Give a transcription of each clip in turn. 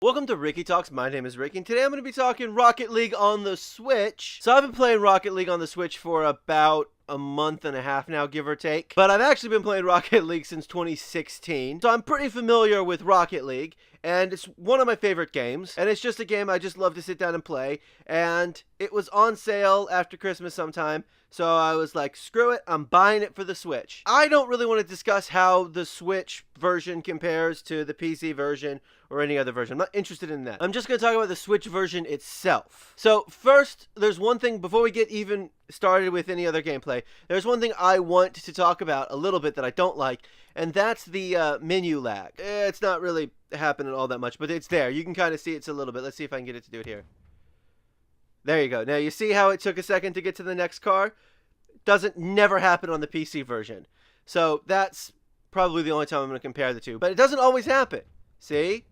Welcome to Ricky Talks. My name is Ricky, and today I'm going to be talking Rocket League on the Switch. So I've been playing Rocket League on the Switch for about a month and a half now, give or take. But I've actually been playing Rocket League since 2016, so I'm pretty familiar with Rocket League, and it's one of my favorite games, and it's just a game I just love to sit down and play, and it was on sale after Christmas sometime, so I was like, screw it, I'm buying it for the Switch. I don't really want to discuss how the Switch version compares to the PC version or any other version. I'm not interested in that. I'm just going to talk about the Switch version itself. So first, there's one thing, before we get even started with any other gameplay, there's one thing I want to talk about a little bit that I don't like, and that's the menu lag. It's not really happening all that much, but it's there. You can kind of see it's a little bit. Let's see if I can get it to do it here. There you go. Now you see how it took a second to get to the next car? Doesn't never happen on the PC version. So that's probably the only time I'm going to compare the two. But it doesn't always happen. See?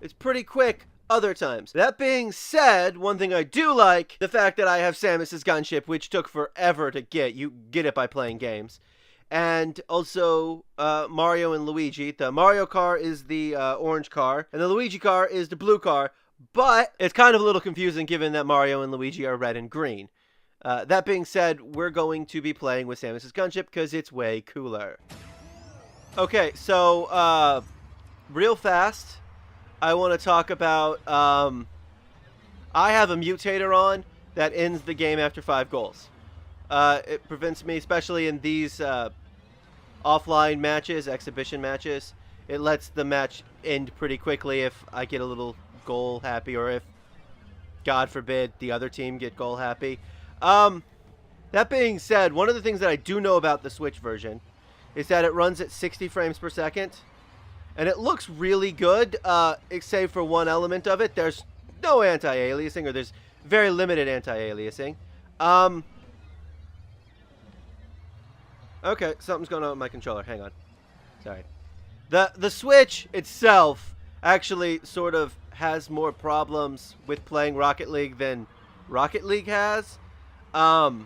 It's pretty quick other times. That being said, one thing I do like, the fact that I have Samus Gunship, which took forever to get. You get it by playing games. And also Mario and Luigi. The Mario car is the orange car, and the Luigi car is the blue car. But it's kind of a little confusing given that Mario and Luigi are red and green. That being said, we're going to be playing with Samus Gunship because it's way cooler. Okay, so real fast, I want to talk about, I have a mutator on that ends the game after 5 goals. It prevents me, especially in these offline matches, exhibition matches, it lets the match end pretty quickly if I get a little goal happy, or if, God forbid, the other team get goal happy. That being said, one of the things that I do know about the Switch version is that it runs at 60 frames per second, and it looks really good, save for one element of it. There's no anti-aliasing, or there's very limited anti-aliasing. Okay, something's going on with my controller. Hang on. Sorry. The Switch itself actually sort of has more problems with playing Rocket League than Rocket League has. But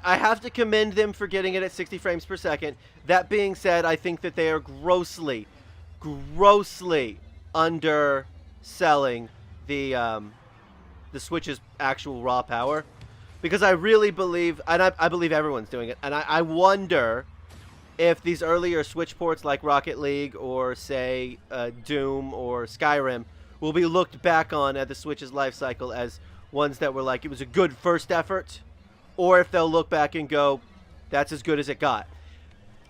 I have to commend them for getting it at 60 frames per second. That being said, I think that they are grossly underselling the Switch's actual raw power. Because I really believe, and I believe everyone's doing it, and I wonder if these earlier Switch ports like Rocket League or, say, Doom or Skyrim will be looked back on at the Switch's life cycle as ones that were like, it was a good first effort, or if they'll look back and go, that's as good as it got.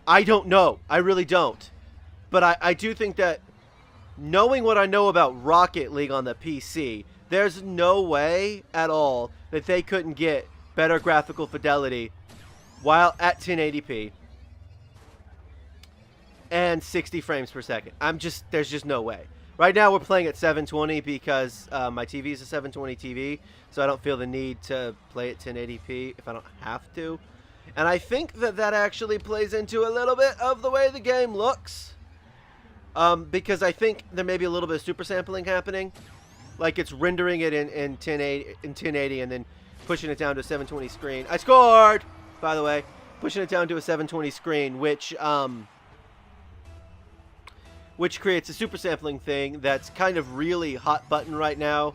I don't know. I really don't. But I do think that, knowing what I know about Rocket League on the PC, there's no way at all that they couldn't get better graphical fidelity while at 1080p and 60 frames per second. There's just no way. Right now we're playing at 720 because my TV is a 720 TV, so I don't feel the need to play at 1080p if I don't have to. And I think that actually plays into a little bit of the way the game looks. Because I think there may be a little bit of super sampling happening. Like it's rendering it in 1080 and then pushing it down to a 720 screen. I scored, by the way. Pushing it down to a 720 screen, which creates a super sampling thing that's kind of really hot button right now.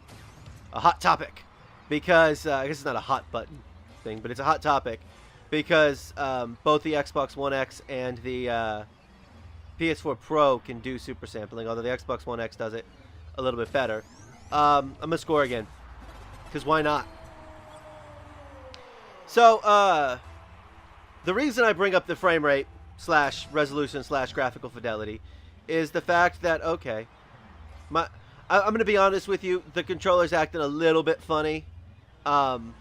A hot topic. Because, I guess it's not a hot button thing, but it's a hot topic. Because both the Xbox One X and the PS4 Pro can do super sampling, although the Xbox One X does it a little bit better. I'm going to score again. Because why not? So, the reason I bring up the frame rate / resolution / graphical fidelity is the fact that, okay, I'm going to be honest with you, the controller's acting a little bit funny. And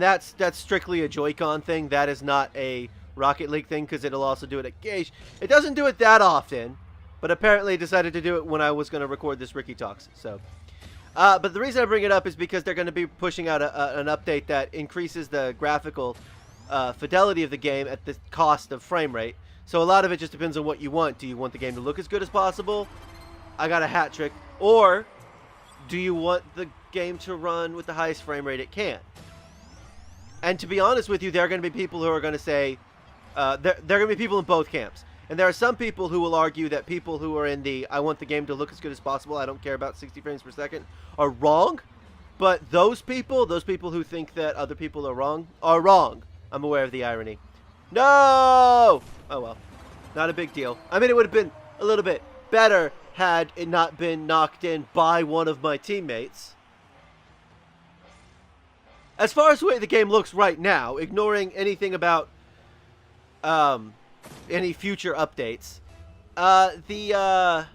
that's strictly a Joy-Con thing. That is not a Rocket League thing, because it'll also do it at gauge. It doesn't do it that often, but apparently decided to do it when I was going to record this Ricky Talks. So, but the reason I bring it up is because they're going to be pushing out an update that increases the graphical fidelity of the game at the cost of frame rate. So a lot of it just depends on what you want. Do you want the game to look as good as possible? I got a hat trick. Or do you want the game to run with the highest frame rate it can? And to be honest with you, there are going to be people who are going to say, there are going to be people in both camps. And there are some people who will argue that people who are in the I want the game to look as good as possible, I don't care about 60 frames per second, are wrong. But those people who think that other people are wrong. I'm aware of the irony. No! Oh well. Not a big deal. I mean, it would have been a little bit better had it not been knocked in by one of my teammates. As far as the way the game looks right now, ignoring anything about any future updates, the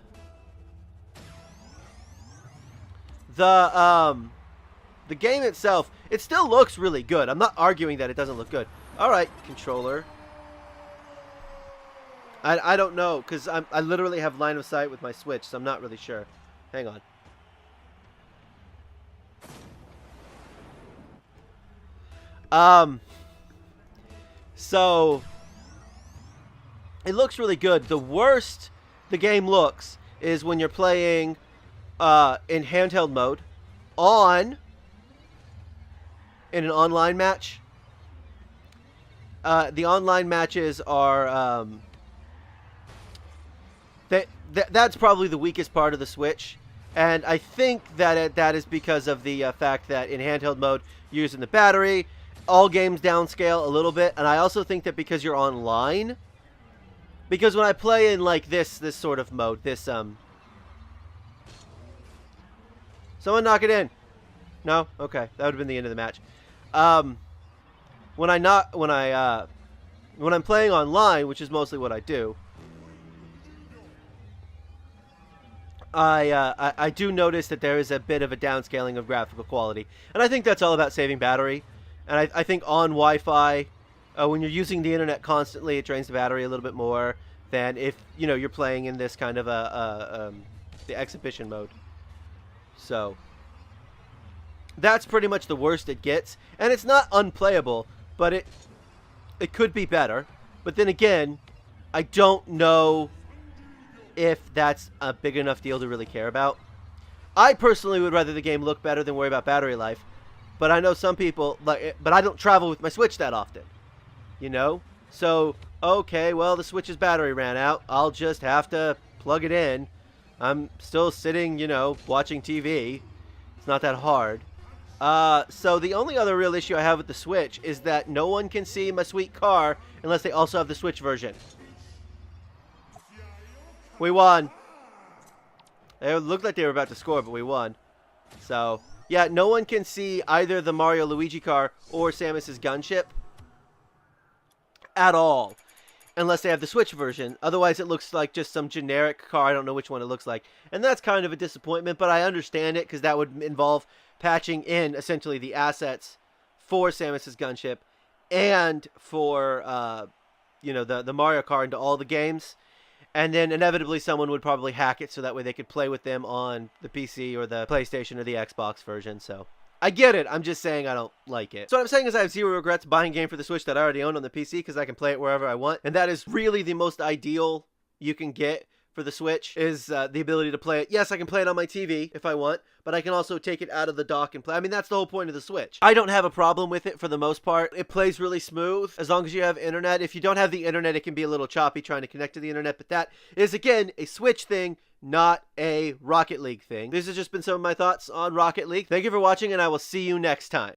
game itself, it still looks really good. I'm not arguing that it doesn't look good. All right, controller. I don't know, because I literally have line of sight with my Switch, so I'm not really sure. Hang on. So it looks really good. The worst the game looks is when you're playing in handheld mode in an online match. The online matches are that's probably the weakest part of the Switch, and I think that that is because of the fact that in handheld mode you're using the battery. All games downscale a little bit, and I also think that because you're online, because when I play in like this sort of mode, someone knock it in. No, okay, that would have been the end of the match. When I'm playing online, which is mostly what I do, I do notice that there is a bit of a downscaling of graphical quality, and I think that's all about saving battery. And I think on Wi-Fi, when you're using the internet constantly, it drains the battery a little bit more than if you're playing in this kind of the exhibition mode. So that's pretty much the worst it gets, and it's not unplayable, but it could be better. But then again, I don't know if that's a big enough deal to really care about. I personally would rather the game look better than worry about battery life. But I know some people, but I don't travel with my Switch that often, So, okay, well, the Switch's battery ran out. I'll just have to plug it in. I'm still sitting, watching TV. It's not that hard. So the only other real issue I have with the Switch is that no one can see my sweet car unless they also have the Switch version. We won. It looked like they were about to score, but we won. So yeah, no one can see either the Mario Luigi car or Samus's Gunship at all, unless they have the Switch version. Otherwise, it looks like just some generic car. I don't know which one it looks like. And that's kind of a disappointment, but I understand it because that would involve patching in, essentially, the assets for Samus's Gunship and for, the Mario car into all the games. And then inevitably someone would probably hack it so that way they could play with them on the PC or the PlayStation or the Xbox version. So I get it. I'm just saying I don't like it. So what I'm saying is I have zero regrets buying a game for the Switch that I already own on the PC because I can play it wherever I want. And that is really the most ideal you can get for the Switch is the ability to play it. Yes, I can play it on my TV if I want, but I can also take it out of the dock and play. I mean, that's the whole point of the Switch. I don't have a problem with it for the most part. It plays really smooth as long as you have internet. If you don't have the internet, it can be a little choppy trying to connect to the internet, but that is, again, a Switch thing, not a Rocket League thing. This has just been some of my thoughts on Rocket League. Thank you for watching, and I will see you next time.